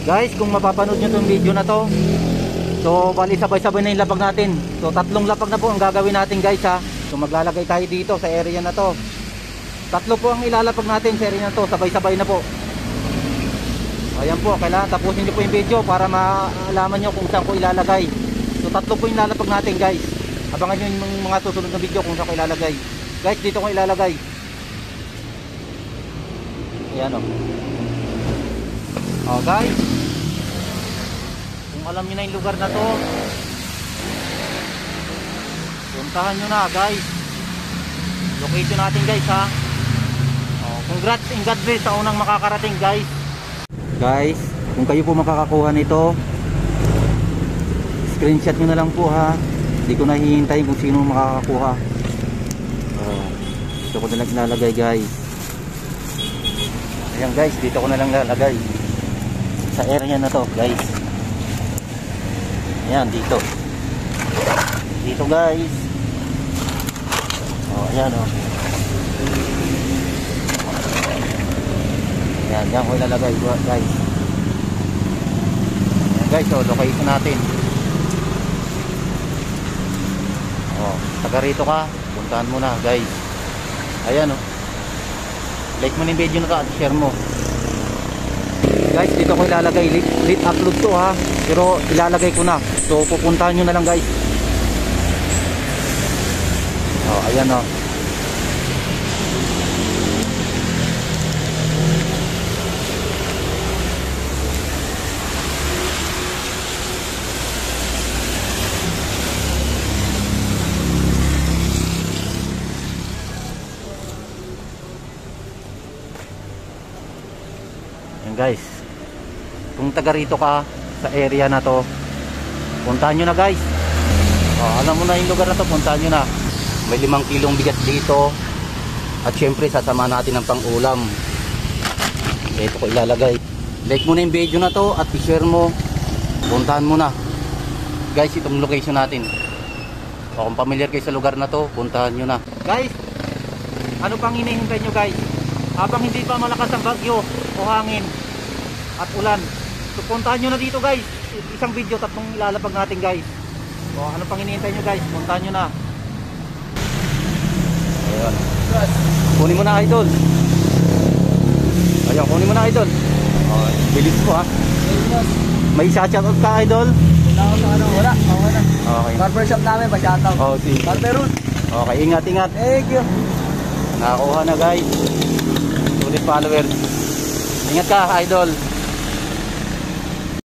Guys, kung mapapanood nyo itong video na to, so bali sabay-sabay na yung lapag natin. So 3 lapag na po ang gagawin natin guys ha. So maglalagay tayo dito sa area na to. 3 po ang ilalapag natin sa area na to, sabay-sabay na po. Ayan po, kailangan tapusin nyo po yung video para maalaman nyo kung saan ko ilalagay. So 3 po yung ilalapag natin guys. Abangan nyo yung mga susunod na video kung saan ko ilalagay. Guys, dito ko ilalagay. Ayan o. Oh guys, kung alam nyo na yung lugar na to, puntahan nyo na guys. Location natin guys ha. Oh, congrats and God bless sa unang makakarating guys. Guys, kung kayo po makakakuha nito, screenshot nyo na lang po ha. Hindi ko na hihintayin kung sino makakakuha. Dito ko na lang ilalagay guys. Ayan guys, dito ko na lang ilalagay sa area na to guys. Ayan, dito guys. Oh, ayan oh. Ayan, yan ko ilalagay guys. Ayan guys, so location natin. Oh, taga rito ka, puntahan mo na guys. Ayan oh. Like mo na yung video na to at share mo. Guys, dito ko ilalagay. Late upload to ha, pero ilalagay ko na. So pupuntahan nyo na lang guys. Oh, ayan oh. Ayan guys, kung taga rito ka sa area na to, puntahan nyo na guys. Alam mo na yung lugar na to, puntahan nyo na. May 5 kilong bigas dito. At syempre sasama natin ng pang-ulam. Ito ko ilalagay. Like mo na yung video na to at i-share mo. Puntahan mo na guys itong location natin. O kung familiar kayo sa lugar na to, puntahan nyo na. Guys, ano pang hinihintay nyo guys? Habang hindi pa malakas ang bagyo o hangin at ulan, so puntahan nyo na dito guys. Isang video, 3 ilalapag natin guys. O ano pang hinihintay nyo guys? Puntahan nyo na. Ayan. Kunin mo na idol. Ayan, kunin mo na idol. Okay, bilis mo ha. May shoutout ka idol? Wala. Okay. Barbershop namin pa shoutout. Oh, si Barberun. Okay, ingat. Thank you. Nakakuha na guys. Sulit followers. Ingat ka idol.